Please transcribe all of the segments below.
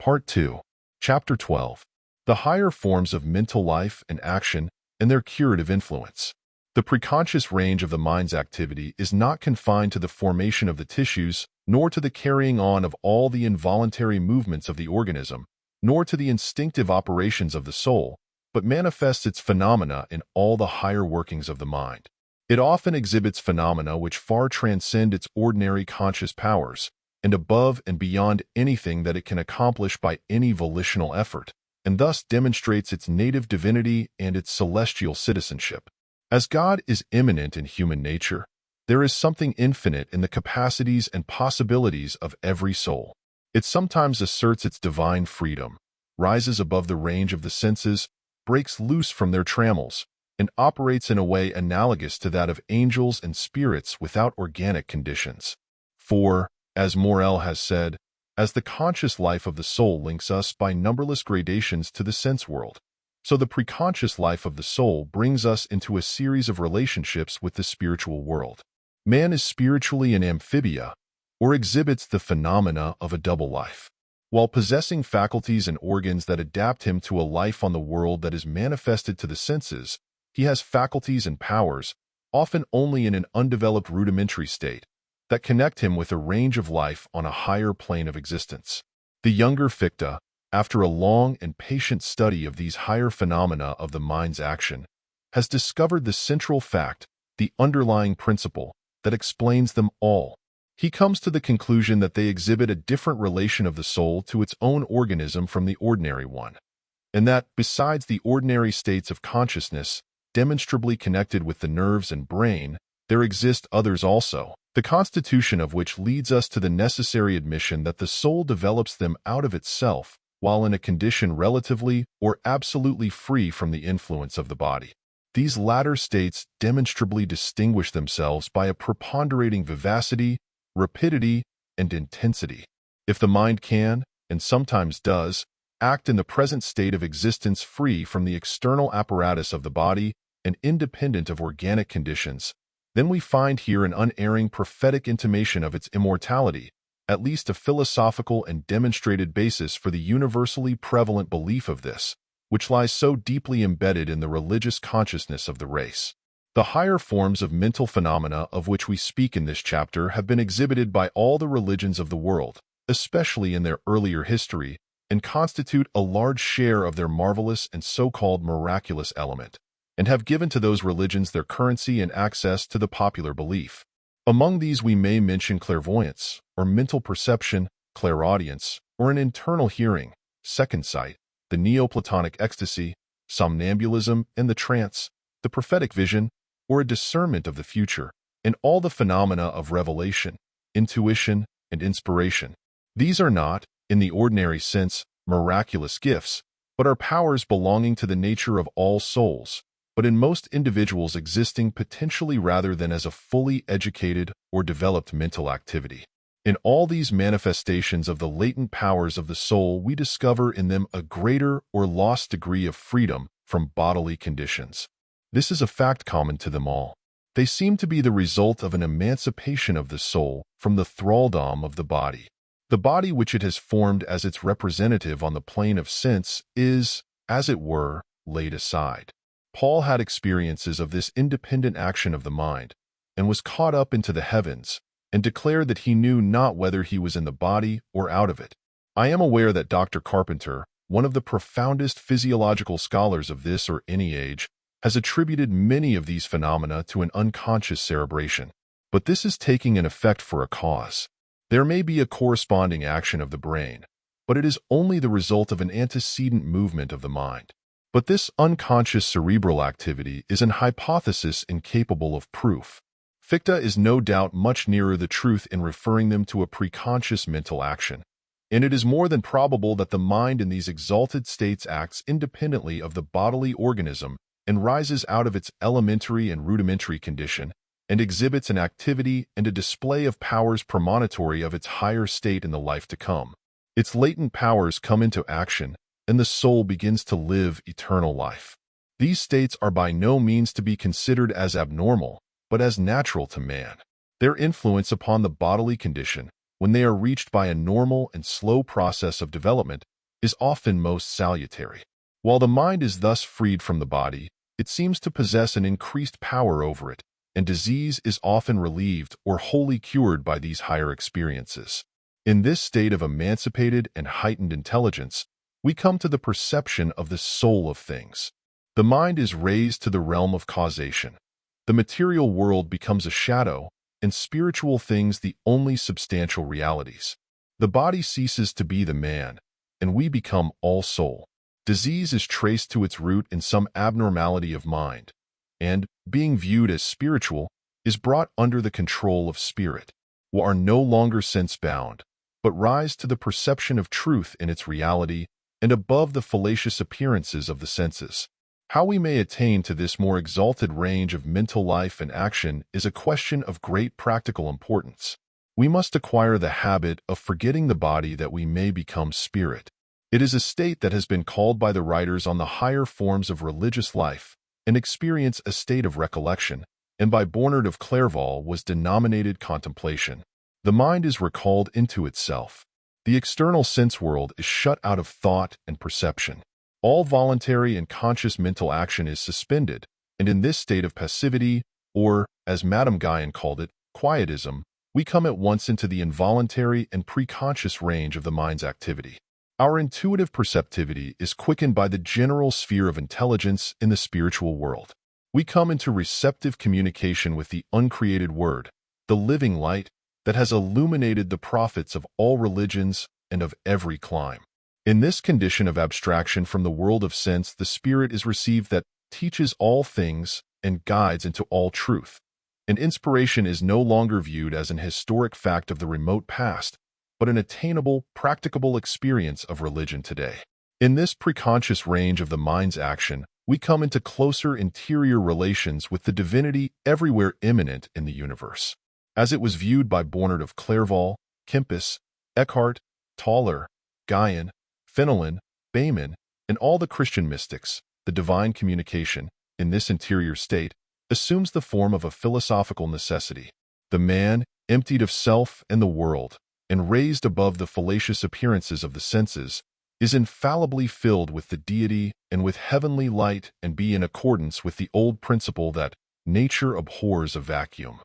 Part 2, Chapter 12. The higher forms of mental life and action and their curative influence. The preconscious range of the mind's activity is not confined to the formation of the tissues, nor to the carrying on of all the involuntary movements of the organism, nor to the instinctive operations of the soul, but manifests its phenomena in all the higher workings of the mind. It often exhibits phenomena which far transcend its ordinary conscious powers, and above and beyond anything that it can accomplish by any volitional effort, and thus demonstrates its native divinity and its celestial citizenship. As God is immanent in human nature, there is something infinite in the capacities and possibilities of every soul. It sometimes asserts its divine freedom, rises above the range of the senses, breaks loose from their trammels, and operates in a way analogous to that of angels and spirits without organic conditions. For, as Morel has said, as the conscious life of the soul links us by numberless gradations to the sense world, so the preconscious life of the soul brings us into a series of relationships with the spiritual world. Man is spiritually an amphibia, or exhibits the phenomena of a double life. While possessing faculties and organs that adapt him to a life on the world that is manifested to the senses, he has faculties and powers, often only in an undeveloped rudimentary state, that connect him with a range of life on a higher plane of existence. The younger Fichte, after a long and patient study of these higher phenomena of the mind's action, has discovered the central fact, the underlying principle, that explains them all. He comes to the conclusion that they exhibit a different relation of the soul to its own organism from the ordinary one, and that, besides the ordinary states of consciousness, demonstrably connected with the nerves and brain, there exist others also, the constitution of which leads us to the necessary admission that the soul develops them out of itself, while in a condition relatively or absolutely free from the influence of the body. These latter states demonstrably distinguish themselves by a preponderating vivacity, rapidity, and intensity. If the mind can, and sometimes does, act in the present state of existence free from the external apparatus of the body and independent of organic conditions, then we find here an unerring prophetic intimation of its immortality, at least a philosophical and demonstrated basis for the universally prevalent belief of this, which lies so deeply embedded in the religious consciousness of the race. The higher forms of mental phenomena of which we speak in this chapter have been exhibited by all the religions of the world, especially in their earlier history, and constitute a large share of their marvelous and so-called miraculous element, and have given to those religions their currency and access to the popular belief. Among these we may mention clairvoyance, or mental perception, clairaudience, or an internal hearing, second sight, the Neoplatonic ecstasy, somnambulism and the trance, the prophetic vision, or a discernment of the future, and all the phenomena of revelation, intuition, and inspiration. These are not, in the ordinary sense, miraculous gifts, but are powers belonging to the nature of all souls, but in most individuals existing potentially rather than as a fully educated or developed mental activity. In all these manifestations of the latent powers of the soul, we discover in them a greater or lost degree of freedom from bodily conditions. This is a fact common to them all. They seem to be the result of an emancipation of the soul from the thraldom of the body. The body which it has formed as its representative on the plane of sense is, as it were, laid aside. Paul had experiences of this independent action of the mind, and was caught up into the heavens, and declared that he knew not whether he was in the body or out of it. I am aware that Dr. Carpenter, one of the profoundest physiological scholars of this or any age, has attributed many of these phenomena to an unconscious cerebration. But this is taking an effect for a cause. There may be a corresponding action of the brain, but it is only the result of an antecedent movement of the mind. But this unconscious cerebral activity is an hypothesis incapable of proof. Fichte is no doubt much nearer the truth in referring them to a preconscious mental action, and it is more than probable that the mind in these exalted states acts independently of the bodily organism and rises out of its elementary and rudimentary condition, and exhibits an activity and a display of powers premonitory of its higher state in the life to come. Its latent powers come into action, and the soul begins to live eternal life. These states are by no means to be considered as abnormal, but as natural to man. Their influence upon the bodily condition, when they are reached by a normal and slow process of development, is often most salutary. While the mind is thus freed from the body, it seems to possess an increased power over it, and disease is often relieved or wholly cured by these higher experiences. In this state of emancipated and heightened intelligence, we come to the perception of the soul of things. The mind is raised to the realm of causation. The material world becomes a shadow, and spiritual things the only substantial realities. The body ceases to be the man, and we become all soul. Disease is traced to its root in some abnormality of mind, and, being viewed as spiritual, is brought under the control of spirit, who are no longer sense-bound, but rise to the perception of truth in its reality and above the fallacious appearances of the senses. How we may attain to this more exalted range of mental life and action is a question of great practical importance. We must acquire the habit of forgetting the body that we may become spirit. It is a state that has been called by the writers on the higher forms of religious life and experience a state of recollection, and by Bernard of Clairvaux was denominated contemplation. The mind is recalled into itself. The external sense world is shut out of thought and perception. All voluntary and conscious mental action is suspended, and in this state of passivity, or, as Madame Guyon called it, quietism, we come at once into the involuntary and preconscious range of the mind's activity. Our intuitive perceptivity is quickened by the general sphere of intelligence in the spiritual world. We come into receptive communication with the uncreated Word, the living light that has illuminated the prophets of all religions and of every clime. In this condition of abstraction from the world of sense, the Spirit is received that teaches all things and guides into all truth. And inspiration is no longer viewed as an historic fact of the remote past, but an attainable, practicable experience of religion today. In this preconscious range of the mind's action, we come into closer interior relations with the divinity everywhere immanent in the universe. As it was viewed by Bernard of Clairvaux, Kempis, Eckhart, Toller, Guyon, Fenelon, Bayman, and all the Christian mystics, the divine communication, in this interior state, assumes the form of a philosophical necessity. The man, emptied of self and the world, and raised above the fallacious appearances of the senses, is infallibly filled with the deity and with heavenly light, and be in accordance with the old principle that nature abhors a vacuum.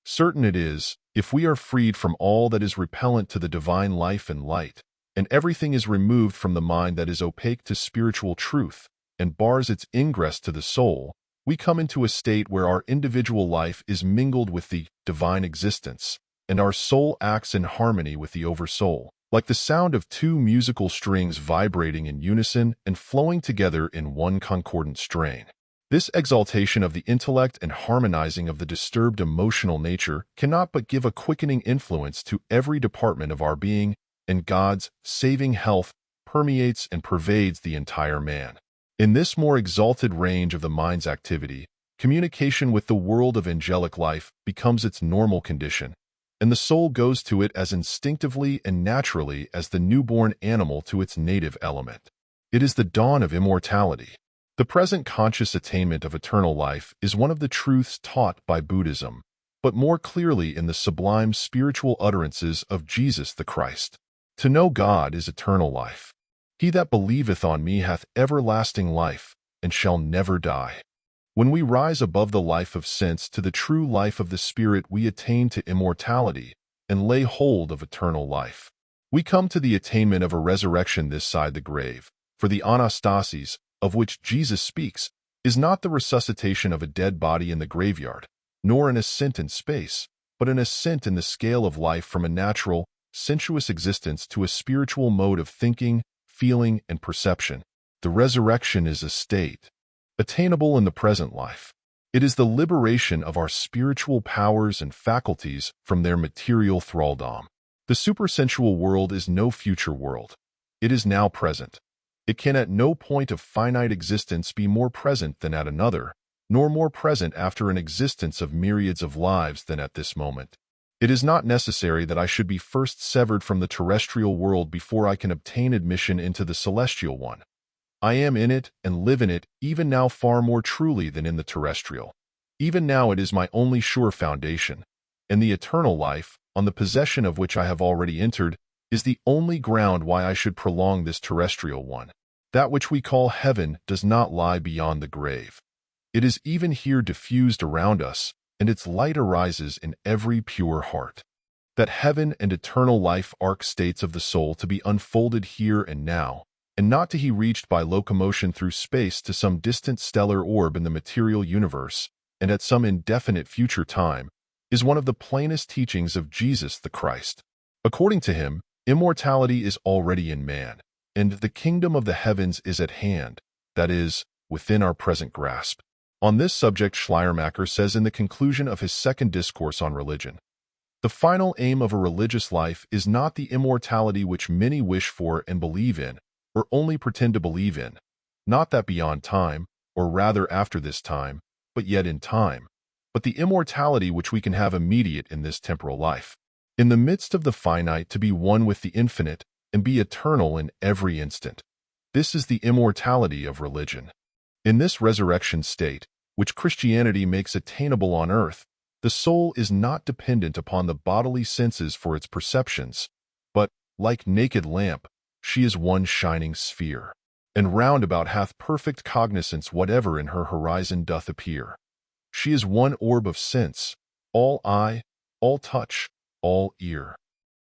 Certain it is, if we are freed from all that is repellent to the divine life and light, and everything is removed from the mind that is opaque to spiritual truth and bars its ingress to the soul, we come into a state where our individual life is mingled with the divine existence, and our soul acts in harmony with the oversoul, like the sound of two musical strings vibrating in unison and flowing together in one concordant strain. This exaltation of the intellect and harmonizing of the disturbed emotional nature cannot but give a quickening influence to every department of our being, and God's saving health permeates and pervades the entire man. In this more exalted range of the mind's activity, communication with the world of angelic life becomes its normal condition, and the soul goes to it as instinctively and naturally as the newborn animal to its native element. It is the dawn of immortality. The present conscious attainment of eternal life is one of the truths taught by Buddhism, but more clearly in the sublime spiritual utterances of Jesus the Christ. To know God is eternal life. He that believeth on me hath everlasting life, and shall never die. When we rise above the life of sense to the true life of the Spirit, we attain to immortality, and lay hold of eternal life. We come to the attainment of a resurrection this side the grave, for the anastasis, of which Jesus speaks, is not the resuscitation of a dead body in the graveyard, nor an ascent in space, but an ascent in the scale of life from a natural, sensuous existence to a spiritual mode of thinking, feeling, and perception. The resurrection is a state attainable in the present life. It is the liberation of our spiritual powers and faculties from their material thraldom. The supersensual world is no future world. It is now present. It can at no point of finite existence be more present than at another, nor more present after an existence of myriads of lives than at this moment. It is not necessary that I should be first severed from the terrestrial world before I can obtain admission into the celestial one. I am in it and live in it even now far more truly than in the terrestrial. Even now it is my only sure foundation, and the eternal life, on the possession of which I have already entered, is the only ground why I should prolong this terrestrial one. That which we call heaven does not lie beyond the grave. It is even here diffused around us, and its light arises in every pure heart. That heaven and eternal life are states of the soul to be unfolded here and now, and not to be reached by locomotion through space to some distant stellar orb in the material universe, and at some indefinite future time, is one of the plainest teachings of Jesus the Christ. According to him, immortality is already in man, and the kingdom of the heavens is at hand, that is, within our present grasp. On this subject, Schleiermacher says in the conclusion of his second discourse on religion, "The final aim of a religious life is not the immortality which many wish for and believe in, or only pretend to believe in, not that beyond time, or rather after this time, but yet in time, but the immortality which we can have immediate in this temporal life, in the midst of the finite to be one with the infinite and be eternal in every instant. This is the immortality of religion. In this resurrection state, which Christianity makes attainable on earth, the soul is not dependent upon the bodily senses for its perceptions, but, like naked lamp, she is one shining sphere, and round about hath perfect cognizance whatever in her horizon doth appear. She is one orb of sense, all eye, all touch, all ear,